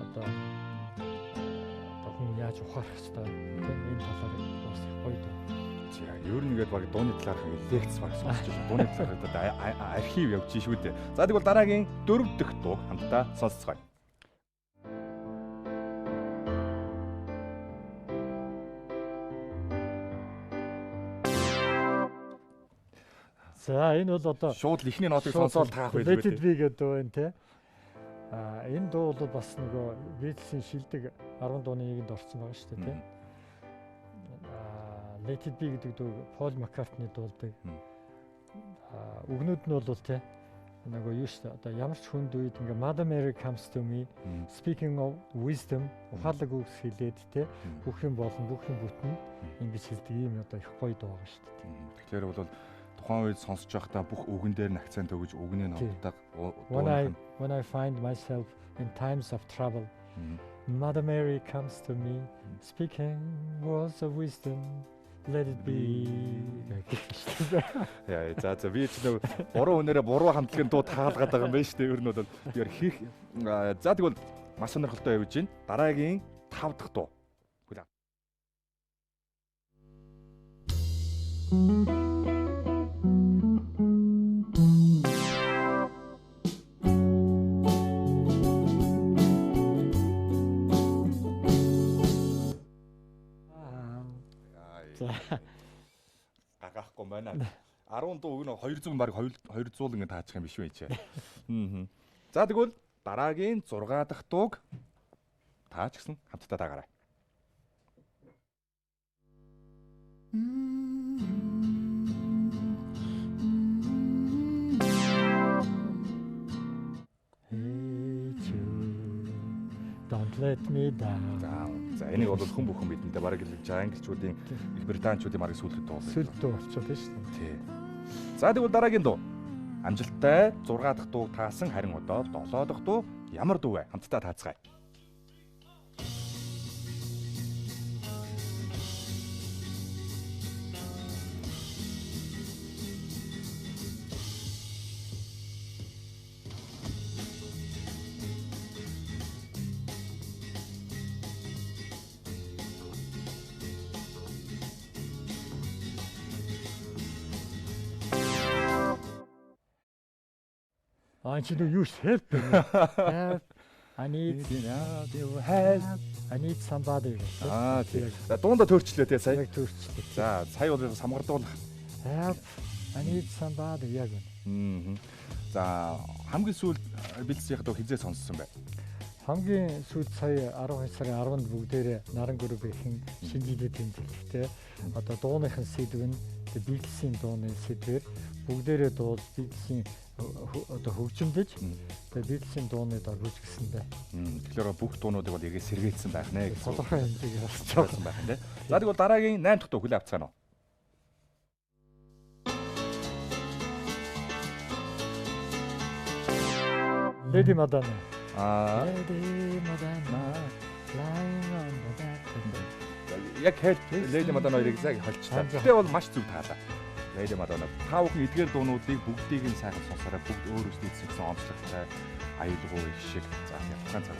одоо хүн яаж ухаарах хэвээр энэ талаар бас их гоё дуу. За ер нь ингээд баг дууны талаарх лекц баг сонсч байна. Дууны талаарх одоо архив явж шүү дээ. За тэгвэл дараагийн 4 дахь дууг хамтдаа сонсцгоё. За энэ бол одоо шууд л ихний нотыг сонсоод таах байх Let it be гэдэг байна те. Энэ дуу бол бас нөгөө Beatles-ийн шилдэг 10 дууны нэгэнд орсон байгаа шүү дээ те. Let it be гэдэг дуу Paul McCartney дуулдаг. Үгнүүд нь бол те нөгөө юу шүү дээ. Одоо ямар ч хүнд үед ингээ Mother Mary comes to me, speaking of wisdom, ухаалаг үгс хэлээд те бүх юм болно, бүх юм бүтнэ ингэж хэлдэг юм одоо их гоё дуу байгаа шүү дээ. Тэгэхээр бол тухайн үед сонсож байхдаа бүх үгэн дээр нь акцент өгж үгний нотдаг. When I find myself in times of trouble, Mother Mary comes to me, speaking words of wisdom. Let it be. Яа, за би ч нэг буруу үнээрээ буруу хамтлагын дуу таалгаад байгаа юм байна шүү дээ. Ер нь бол тэр хийх. За тэгвэл маш сонирхолтой явж байна. Дараагийн 5 дахь дуу. Гагахгүй байна. 10 дуу өгнө 200 баг 200 ингэ таачих юм биш үү чи. За тэгвэл дараагийн 6 дахь дууг таач гэсэн хамтдаа дагаарай. Don't let me down. За энийг бол хүн бүхэн бидэнтэй бараг л англичуудын их британчуудын бараг сүүлд дуу. Сүүлд дуу болчиход байна шүү дээ. Тий. За тэгвэл дараагийн дуу. Амжилттай 6 дахь дуу таасан харин одоо 7 дахь дуу ямар дуу вэ? Хамтдаа таацгаая. Чи юу help me. I need your help. I need somebody. Тийм. За дуунда төрчлөө тий сая. Яг төрчлөө. За сая бол самгардуулах. Help. I need somebody яг үнэ. За хамгийн сүүлд бэлдсийнхээ дуу хизээ сонссон бай. Хамгийн сүүлд сая 12 сарын 10-нд бүгдээрээ Наран группийн шинжилгээ тэмдэглэхтэй. Одоо дууныхын сэдв нь Beatles-ийн дууны сэдвээр бүгдээрээ дуул Beatles-ийн одоо хөгжимдөж тэгээ Beatles-ийн дуунууд орж гисэн бай. Тэгэхээр бүх дуунуудыг бол эргээ сэргээсэн байх нэ гэсэн. Тодорхой хэмжээгээр харсан байх нэ. За тэгвэл дараагийн 8 дахь дуу хүлээ авцгаана уу? Lady Madonna. Lady Madonna flying on the back. Яг хэл Lady Madonna-ыг яг холчтой. Тэ бол маш зүг таалаа. Lady Madonna. Та бүхэн эдгээр дуунуудыг бүгдийг нь сайхан сонсороо бүгд өөр өөрсдөө эзэлсэн онцлогтой аюулгүй их шиг за ялгаан цаг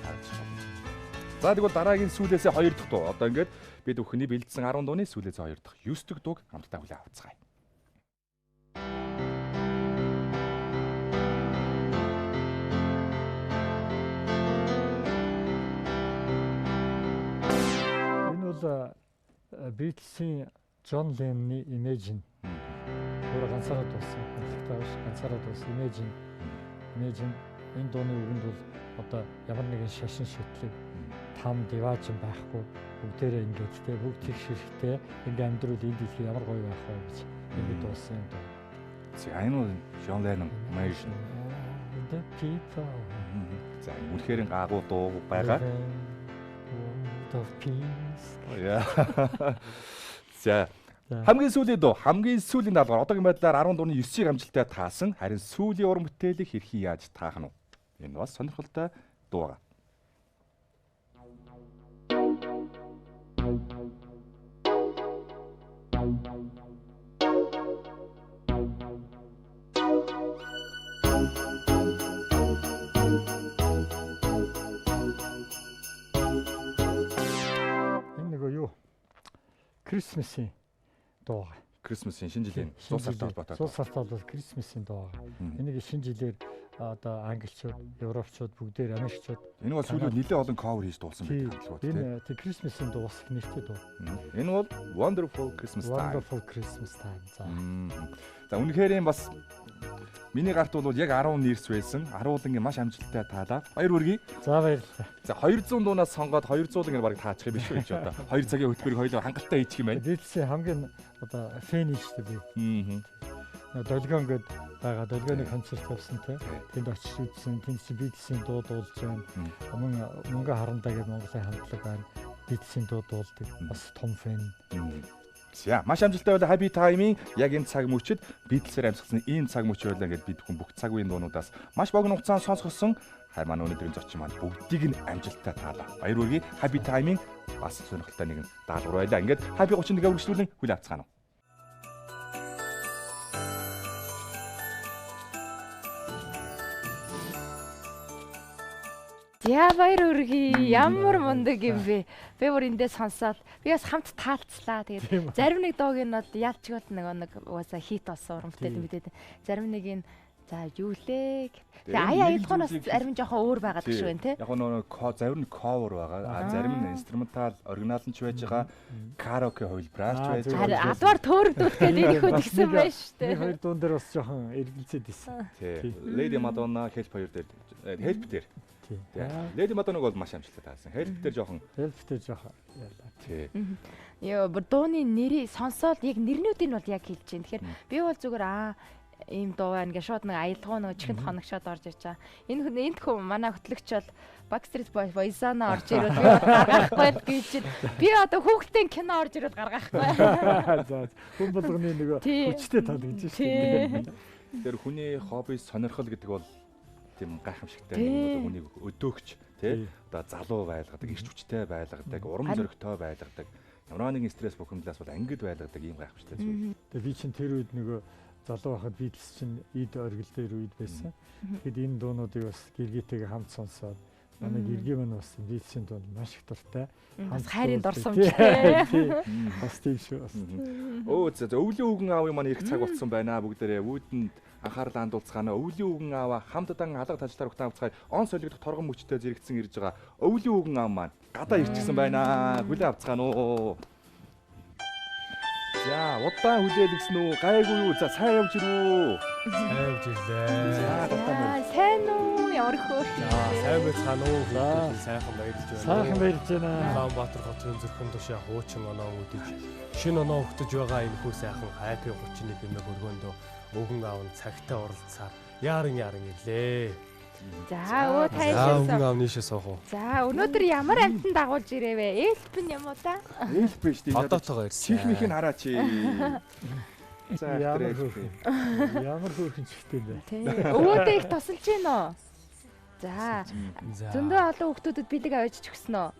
таарч байна. За тэгвэл дараагийн сүүлээсээ 2 дахь дуу. Одоо ингээд бид бүхний бэлдсэн 10 дууны сүүлээсээ 2 дахь 9 дахь дууг хамтдаа хүлээн авцгаая. Энэ бол Beatles-ийн John Lennon-ийн Imagine. Өөр ганцаараа дуусан. Ганцаараа дуусан Imagine энэ дууны үгэнд бол одоо ямар нэгэн шашин шүтлэг там диваажин байхгүй бүгдээрээ ингээд те бүгд их ширхтэй ингээ амьдрал энэ дэлхий ямар гоё байх вэ гэж ингэ дуусан юм даа. Энэ бол John Lennon Imagine. The people. За үнэхээр гаагуу дуу байгаа. Of peace. Яа. За хамгийн сүүлийн дуу, хамгийн сүүлийн даалгавар одоогийн байдлаар 10 дууны 9-ийг амжилттай таасан. Харин сүүлийн уран бүтээлийг хэрхэн яаж таах нь вэ? Энэ бас сонирхолтой дуу байгаа. Энэ нэг юу? Christmas-ийн дуу. Christmas-ийн шинэ жилийн суусартай холбоотой. Суусартай бол Christmas-ийн дуу. Энийг шинэ жилээр одоо англичууд, европчууд бүгдээр америкчууд. Энэ бол сүүлийн нэлээд олон cover хийж дуулсан байдаг хамтлаг байна. Энэ тэг Christmas-ын дуус их нэртэй дуу. Энэ бол Wonderful Christmas Time. Wonderful Christmas Time. За үнэхээр юм бас миний гарт бол яг 10 нэрс байсан. 10 маш амжилттай таалаа. Баяр хүргэе. За баярлалаа. За 200 дуунаас сонгоод 200 ингэ бараг таачих юм биш үү гэж одоо. 2 цагийн хөтөлбөрийг хоёулаа хангалттай хийчих юм байна. Бидлсэн хамгийн одоо фэн шүү дээ би. Долгион гээд байгаа. Долгионы концерт явсан те. Тэнд очиж үзсэн. Тэнд чи бидлсэн дуу дуулж байна. Мөнгө харандаа гээд Монголын хамтлаг байна. Бидлсэн дуу дуулдаг. Бас том фэн. За маш амжилттай байла Happy Time-ийн яг энэ цаг мөчид бидлсээр амьсгалсан ийм цаг мөч байлаа гэдээ бид бүхэн бүх цаг үеийн дуунуудаас маш богино хугацаанд сонсгосон харь манай өнөөдрийн зочин маань бүгдийг нь амжилттай таалаа. Баяр хүргэе. Happy Time-ийн бас сонирхолтой нэгэн даалгавар байлаа. Ингээд Happy 31 үргэлжлүүлэн хүлээн авцгаана. Яа баяр хүргэе. Ямар мундаг юм бэ? Би бүр эндээ сонсоод би бас хамт таалцлаа. Тэгээд зарим нэг дууг нь ялчгууд нэг угаасаа хит болсон урамтай мэдээд зарим нэг нь за юу лээ. Тэгээ аялгоноос зарим жоохон өөр байгаад гэж байна те. Яг нөгөө зарим нь cover байгаа. Зарим нь инструментал оригинал нь ч байж байгаа. Караоке хувилбараар ч байж байгаа. Адвар төөрөгдүүлэх гэдэг энэ хөө тэгсэн байж штэ. Хоёр дуун дээр бас жоохон эргэлзээд исэн. Тий. Lady Madonna Help хоёр дээр Help дээр. Lady Madonna бол маш амжилттай таасан. Help дээр жоохон яалаа. Тий. Йоо, дууны нэрийг сонсоод яг нэрнүүдийг бол яг хэлж байна. Тэгэхээр би бол зүгээр ийм дуу байна гэж шууд нэг аялгау нэг чихэнд хоногшоод орж ирж байгаа. Энд хүн манай хөтлөгч бол Backstreet Boys-ана орж ирээд би гаргахгүй гэж би одоо хүүхдийн кино орж ирээд гаргахгүй. За хүн болгоны нөгөө хүчтэй тал гэж шүү дээ. Тэр хүний хобби сонирхол гэдэг бол тийм гайхамшигтай нэг хүнийг өдөөгч тий одоо залуу байлгадаг, ирч хүчтэй байлгадаг, урам зоригтой байлгадаг. Ямар нэгэн стресс бухимдлаас бол ангид байлгадаг ийм гайхамшигтай зүйл. Тэгээ би чинь тэр үед нөгөө залуу байхад Beatles чинь эд оргил дээр үед байсан. Тэгэхэд энэ дуунуудыг бас гэргийтэйгээ хамт сонсоод манай гэргий маань бас Beatles-ийн дунд маш их дуртай. Бас хайрын дурсамжтай. Бас тийм шүү. За өвлийн үгэн аавын маань ирэх цаг болсон байна бүгдээрээ үүдэнд анхаарал хандуулцгаана. Өвлийн үгэн аава хамтдан алга талжтаар ухтаа авцгаая. Он солигдох торгон мөчтэй зэрэгцэн ирж байгаа. Өвлийн үгэн аав маань гадаа ирчихсэн байна. Хүлээн авцгаана уу. За удаан хүлээлгсэн үү? Гайгүй юу? За сайн явж ирүү. Сайн явж ирлээ. За сайн уу? Ямар хөөр. За сайн байцгаана уу? Сайхан баярлж байна. Сайхан баярлж байна. Улаанбаатар хотын зүрхэн тушаа хуучин оноо үдэж шинэ оноо өгтөж байгаа энэ хүү сайхан Happy 31 гэмээр хөргөөндөө өвгөн аав нь цагтаа оролцсаар яран ирлээ. За өө тайлбарлаа. Өвгөн аав нийшээ суух уу? За өнөөдөр ямар амтан дагуулж ирэвэ? Эльпэн юм уу та? Эльпэн шүү дээ. Одоотойгоо ирсэн. Чихмийнх нь хараач. За ямар хөөрхөн чихтэй бэ? Өвөөдөө их тусалж гин үү? За зөндөө олон хүмүүсд бэлэг авчиж өгсөн үү?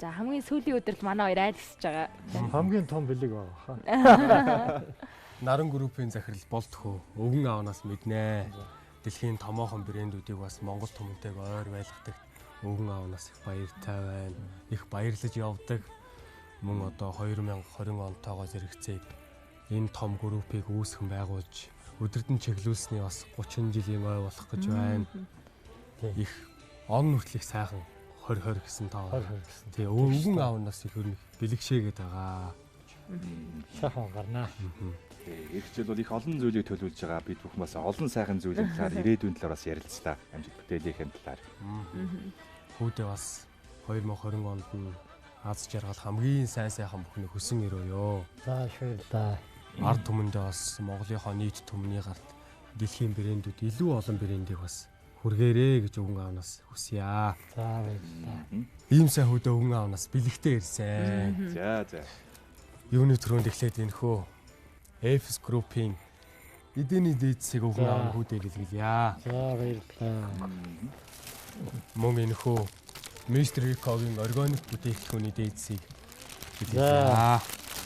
За хамгийн сүүлийн өдрөлд манай хоёр айлгсаж байгаа. Хамгийн том бэлэг байгаа хаа. Наран группийн захирал Болдхөө өвгөн аавнаас мэднэ. Дэлхийн томоохон брэндүүдийг бас Монгол түмэнтэйг ойр байлгадаг өвгөн аавнаас их баяртай байна. Их баярлаж явдаг. Мөн одоо 2020 онтойгоо зэрэгцээд энэ том группийг үүсгэн байгуулж өдөрдөн чиглүүлсний бас 30 жилийн ой болох гэж байна. Их он нүртлэх сайхан 2020 гэсэн тоо. Тэгээ өвгөн аавнаас их бэлэгшээгээд байгаа. Сайхан гарнаа. Ирэх жил бол их олон зүйлийг төлөвлөж байгаа. Бид бүхэн бас олон сайхан зүйлийн талаар ирээдүйн талаар бас ярилцлаа. Амжилт бүтээлийнхэн талаар. Хүүдээ бас 2020 онд нь аз жаргал хамгийн сайхан бүхнийг хүсэн өрөөё. За шүр да. Ард түмэндээ бас Монголынхоо нийт түмний гарт дэлхийн брэндүүд илүү олон брэндийг бас хүргээрэй гэж өвгөн аавнаас хүсье. За баярлалаа. Ийм сайн хүүдээ өвгөн аавнаас бэлэгтэй ирсэн. За. Юуны төрөнд эхлээд энэхөө F группийн эдний дээдсийг өвгөн аав хүүдээ гэлгэлье. За баярлалаа. Мөн энэхөө Mr. Rico-гийн органик бүтээгдэхүүний дээдсийг гэлгэлье.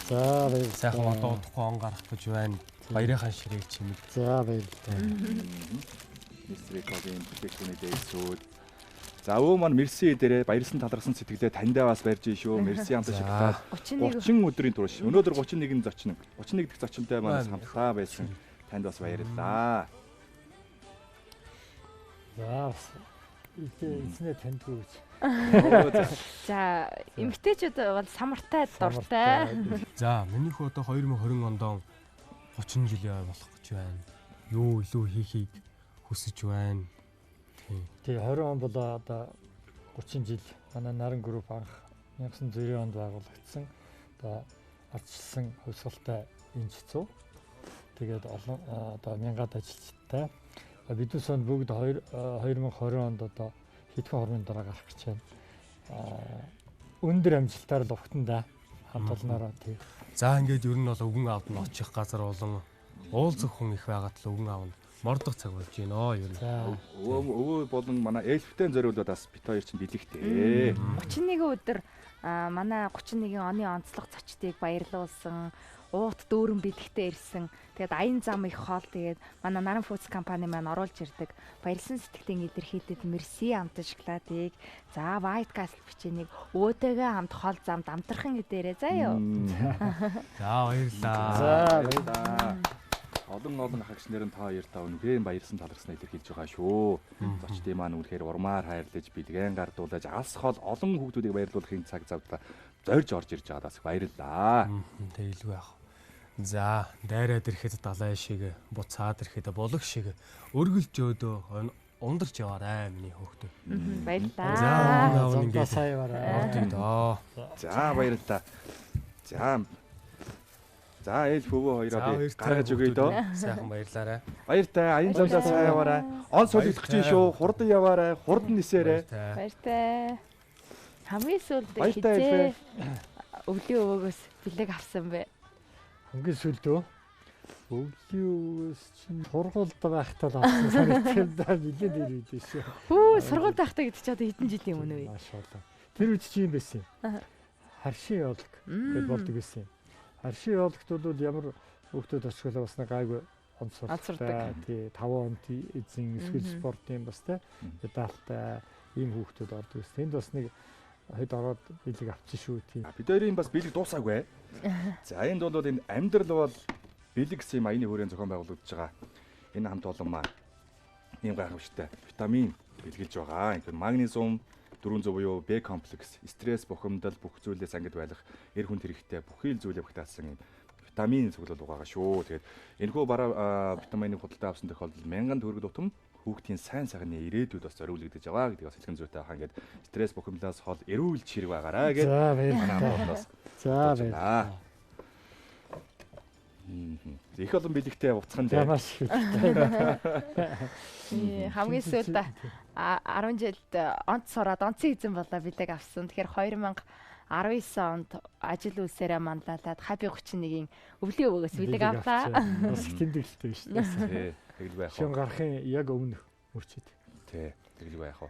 За баярлалаа. Сайхан одоо тухайн он гарах гэж байна. Баярын ширээг чимэг. За баярлалаа. Mr. Rico-гийн бүтээгдэхүүний дээдсүүд. За өө маань Мерси дээрээ баярлсан талархсан сэтгэлээ таньдаа бас барьж шүү. Мерси хамтаа шигтаад 30 өдрийн турш. Өнөөдөр 31 зочин. 31 дахь зочинтой маань хамтдаа байсан. Танд бас баярлалаа. За эзнээ таньдгүй гэж. За эмгтээчүүд бол самартай дуртай. За минийх одоо 2020 онд 30 жилийн болох гэж байна. Юу илүү хийхийг хүсэж байна. Тий 20 он бол одоо 30 жил манай Наран групп анх 1990 онд байгуулагдсан. Одоо ардчилсан хувьсгалтай энж цуу. Тэгээд олон одоо мянгад ажилчтай. Биднээс он бүгд 2020 онд одоо хэдхэн хормын дараа гарах гэж байна. Өндөр амжилтаар л өгтөн да хамт олноороо тий. За ингээд ер нь бол өвгөн аавд нь очих газар болон уулзах хүн их байгаад л өвгөн аав нь мордох цаг болж байна ер нь. Өвөө болон манай эльфтэй зориулаад бас бит хоёр чинь бэлэгтэй. 31 өдөр манай 31 оны онцлог зочдыг баярлуулсан. Уут дүүрэн бэлэгтэй ирсэн. Тэгээд аян зам их хоол тэгээд манай Наран фудс компани маань оруулж ирдэг. Баярлсан сэтгэлийн илэрхийлэлд мерси амтан шоколадыг, за white castle бичээнийг өөдөөгээ хамт хоол замд амтрахын гэдээрээ заа юу. За баярлаа. За баярлаа. Олон хагчнэр нь та хоёртаа үнэхээр баярсан талархснаа илэрхийлж байгаа шүү. Зочдын маань үнэхээр урмаар хайрлаж, бэлгэн гардуулж, алс хол олон хүүхдүүдийг баярлуулахын цаг завдаа зорж орж ирж байгаадаас баярлаа. Тэг илүү яах. За дайраад ирэхэд далай шиг, буцаад ирэхэд булаг шиг өргөлж өөдөө ундарч яваарай миний хөөхтөө. Баярлаа. За ингээд саяваарай. За баярлалаа. За эльф өвөө хоёроо би гаргаж өгье дөө. Сайхан баярлаарай. Баяртай. Аян замдаа цаа яваарай. Он солигдох чинь шүү. Хурдан яваарай. Хурдан нисээрэй. Баяртай. Хамгийн сүүлд хизээ өвлийн өвөөгөөс бэлэг авсан бэ. Хамгийн сүүлдөө өвлийн өвөөс чинь сургуульд байхдаа л авсан санагдсан билээ дээр үйдээ шүү. Хөө сургуульд байхдаа гэдэг чи одоо хэдэн жилийн өмнө вэ? Маашаалла. Тэр үед чи юм байсан юм. Харшийн явуулаг гэж болдог байсан юм. Харшийн явуулагт бол ямар хүүхдүүд очихлоо бас гайгүй онцортой. Тий 5 он эзэн эсвэл спортын бас те медальтай ийм хүүхдүүд ордог байсан. Тэнд бас нэг хэд ороод бэлэг авчих шүү тий. Бид хоёрын бас бэлэг дуусаагүй. За энд бол энэ амьдрал бол бэлэг гэсэн аяны хүрээнд зохион байгуулагдж байгаа. Энэ хамт олон маань ийм гайхамшигтай витамин бэлгэлж байгаа. Энэ магнезиум 400 буюу Б комплекс, стресс бухимдал бүх зүйлээс ангид байх, эр хүнд хэрэгтэй бүхий л зүйлээ багтаасан юм витамин цуглал угаагаа шүү. Тэгээд энэхүү бараа витаминыг худалдаа авсан тохиолдолд 1000 төгрөг тутам хүүхдийн сайн сайхны ирээдүйд бас зориулагдаж байгаа гэдгийг бас хэлхэн зүйтэй хаа ингээд стресс бухимдалаас хол эрүүл чирэг байгаарай гэж манай хамтаас. За баярлалаа. Их олон бэлэгтэй уцхан дээр. Маш их. Хамгийн сүүлд 10 жилд онц сураад онцын эзэн болоо бэлэг авсан. Тэгэхээр 2019 онд ажил үйлсээрээ мандалаад Happy31-ийн өвлийн өвөөс бэлэг авлаа. Бас их тэмдэглэлтэй биш үү? Тэгэл байх. Шин гарахын яг өмнө үрчээд. Тий, тэгэл байх.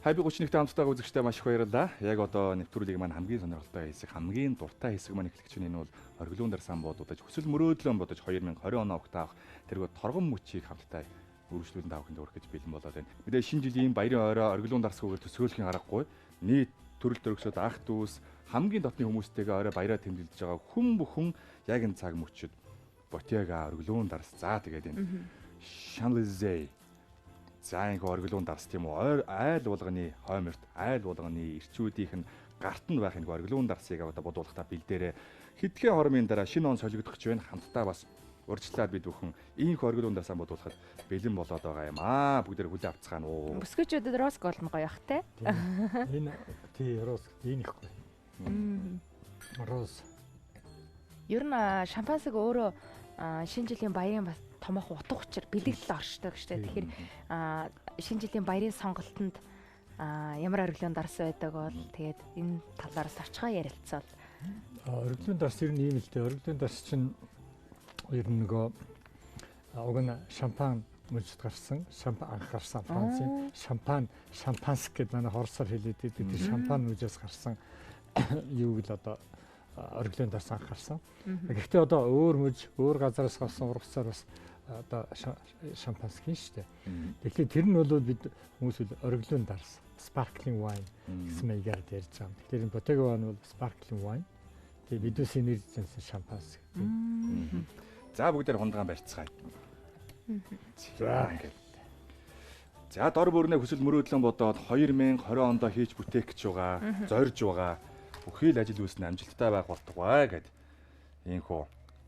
Happy31-тэй хамтдаа үзэгчтэй маш их баярлалаа. Яг одоо нэвтрүүлгийг маань хамгийн сонирхолтой хэсэг, хамгийн дуртай хэсэг маань эхлэгч нь энэ бол оргилуун дарсан бодож, хүсэл мөрөөдлөө бодож 2020 оноо огтаах тэргөө торгон мөчийг хамтдаа үргэлжлүүлэн давханд өрөх гэж бэлэн болоод байна. Мэдээ шинэ жилийн баярын орой оргилуун дарсгүйгээр төсөөлхийн аргагүй. Нийт төрөл төрөксөд ах дүүс хамгийн дотны хүмүүстэйгээ орой баяраа тэмдэглэж байгаа хүн бүхэн яг энэ цаг мөчид ботяга оргилуун дарс. За тэгээд энэ Шанлизей за энэ оргилуун дарс тийм үү айл болгоны хойморт айл болгоны ирчүүдийнх нь гарт нь байх энэ оргилуун дарсыг одоо бодуулахдаа бэлдээрээ хэдхэн хормын дараа шинэ он солигдох гэж байна. Хамтдаа бас урьдчилаад бид бүхэн ийм оргилуун дарсаа бодуулахад бэлэн болоод байгаа юм аа. Бүгдээр хүлээ авцгаана уу. Бүсгүйчүүдэд рос гол нь гоё ах те. Энэ тий рос энэ их гоё. Рос. Ер нь шампансыг өөрөө шинэ жилийн баярын бас томоохон утга учир бэлэгдэл оршдог штэ. Тэгэхээр шинэ жилийн баярын сонголтонд ямар оргилуун дарс байдаг бол тэгээд энэ талаараас очихоо ярилцвал. Оргилуун дарс ер нь ийм л дээ. Оргилуун дарс чинь ер нь нөгөө уг нь шампан мужид гарсан, шампан анх гарсан Францын шампанск гэдэг манай хорсоор хэлээд байдаг шампан мужаас гарсан юуг л одоо оролцлоо даас анх гарсан. Гэхдээ одоо өөр муж, өөр газараас гарсан ургацаар бас одоо шампанск хийн шүү дээ. Тэгэхээр тэр нь бол бид хүмүүс оролцлоо дарс sparkling wine гэсэн маягаар ярьж байгаа. Тэгэхээр энэ Bottega wine бол sparkling wine. Тэгээ бидүүс энержинс шампанск. За бүгдээр хундагаан барьцгаая. За ингээд. За дор бүрнээ хүсэл мөрөөдлөн бодоод 2020 онд хийж бүтээх гэж байгаа, зорж байгаа. Бүхий л ажил үйлс нь амжилттай байх болтугай гэд. Ийхүү.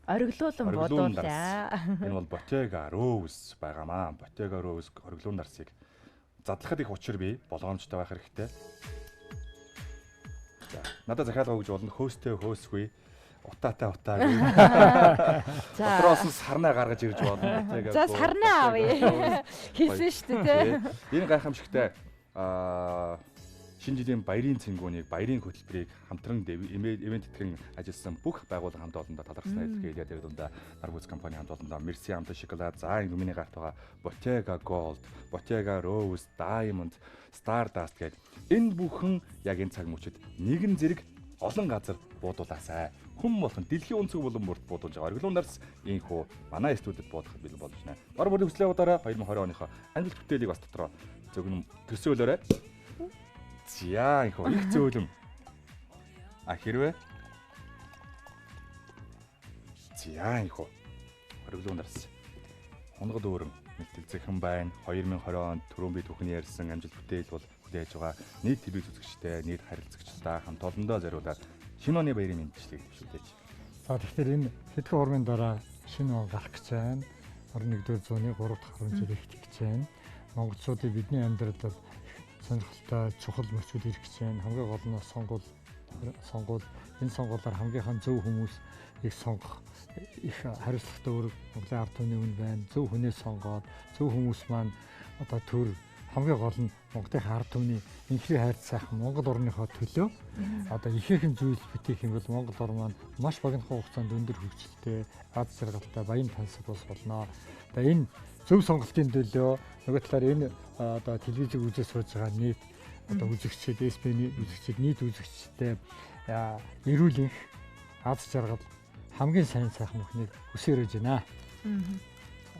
Ориглуулан бодуулаа. Энэ бол Bottega Rose байгаамаа. Bottega Rose ориглуун нарсыг задлахад их учир бий, болгоомжтой байх хэрэгтэй. За надад захиалгаа өгж болно. Хөөсгүй. Утаатай. Дотроос нь сарнаа гаргаж ирж болно. За сарнаа авъя. Хэлсэн шүү дээ. Энэ гайхамшигтай шинэ жилийн баярын цэнгүүнийг, баярын хөтөлбөрийг хамтран ивент тэтгэн ажилласан бүх байгууллага хамт олондоо талархсан илэрхийлээд ирээд дундаа нар бүс компани хамт олондоо Merci амт шоколад, за энэ миний гарт байгаа Bottega Gold, Bottega Rose, Diamond, Stardust гэдэг энэ бүхэн яг энэ цаг мөчид нэгэн зэрэг олон газар буудуулаасай. Хүн болгон дэлхийн өнцөг болон бүрт буудуулж байгаа. Ориглуун нарс ийхүү манай студид буудах бил болж байна. Дор бүрийн хүслээ удаараа 2020 оныхоо амжилт бүтээлийг бас дотроо зөвгөн төсөөлөөрэй. За ийхүү их зөөлөн. Хэрвээ за ийхүү ориглуун нарс хонгод өөрөн мэлтэлцэхэн байна. 2020 онд түрүүн бид бүхний ярьсан амжилт бүтээл бол хүлээж байгаа. Нийт телевиз үзэгчтэй, нийт харилцагчтай хамт олондоо зориулаад шинэ оны баярын мэдчилгээг төвшүүлж. За тэгэхээр энэ хэдхэн урмын дараа шинэ он гарах гэж байна. 21-р зууны 3 дахь 10 жил эхлэх гэж байна. Монголчуудын бидний амьдралд бол сонирхолтой чухал мөчүүд ирэх гэж байна. Хамгийн гол нь сонгуул энэ сонгуулиар хамгийн зөв хүмүүс их сонгох их хариуцлагатай үүрэг Монголын ард түмний үн байна. Зөв хүнээ сонгоод зөв хүмүүс маань одоо төр хамгийн гол нь Монголын ард түмний инхрээ хайрц сайхан Монгол орныхоо төлөө одоо ихээхэн зүйл бүтээх юм бол Монгол ор маань маш богино хугацаанд өндөр хөгжилтэй, аз жаргалтай, баян тансаг бос болно. Тэгээ энэ зөв сонголтын төлөө нөгөө талаар энэ одоо телевизийг үзэж сууж байгаа нийт одоо үзэгчид, СБ-ний үзэгчид, нийт үзэгчтэй эрүүл энх, аз жаргал хамгийн сайн сайхан мөхнийг хүсээрэж байна.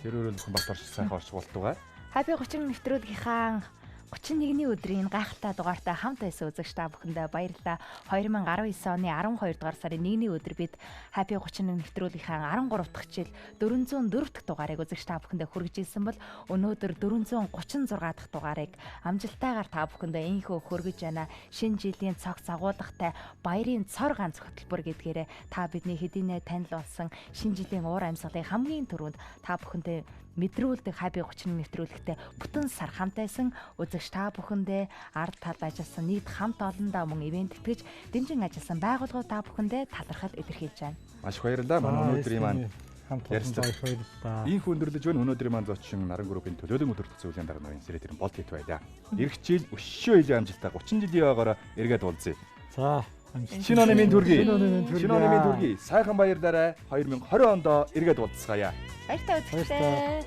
Тэр өөрөөр хэлбэл бас орч сайхан орч болтугай. Happy31 нэвтрүүлгийнхаа 31-ний өдрийн гайхалтай дугаартай хамт байсан үзэгч та бүхэндээ баярлалаа. 2019 оны 12 дугаар сарын 1-ний өдөр бид Happy31 нэвтрүүлгийнхаа 13 дахь жил 404 дахь дугаарыг үзэгч та бүхэндээ хүргэжсэн бол өнөөдөр 436 дахь дугаарыг амжилттайгаар та бүхэндээ энхөө хүргэж байна. Шинэ жилийн цог загуулгатай баярын цор ганц хөтөлбөр гэдгээрээ та бидний хэдийнэ танил болсон шинэ жилийн уур амьсгалыг хамгийн түрүүнд та бүхэндээ мэдрүүлдэг Happy31 нэвтрүүлэгтээ бүтэн сар хамтайсан үзэгч та бүхэндээ ард талд ажилласан нийт хамт олондоо мөн ивент тэтгэж дэмжин ажилласан байгууллагууд та бүхэндээ талархал илэрхийлж байна. Маш их баярлалаа. Манай өнөөдрийн маань хамт олондоо их баярлалаа. Инх өндөрлөж байна. Өнөөдрийн маань зочин Наран группийн төлөөлөн өдөртөх зөвлөлийн дарга нарын Редактор Болдхэт байлаа. Ирэх жил өшөө ижээ амжилттай 30 жилийн байгаараа эргээд уулзъя. За шинэ оны минь төргий. Шинэ оны минь төргий. Сайхан баярлаарай. 2020 онд эргээд уулзцаая. Баяртай үзэгчтэй.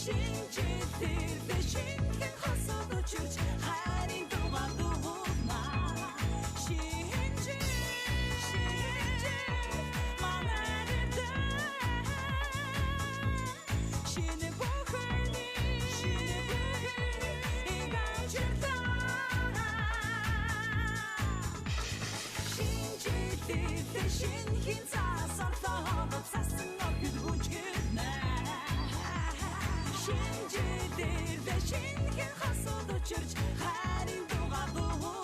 Шинэ жилдээ шинэ хэн хасууд учирч хайрын дугаар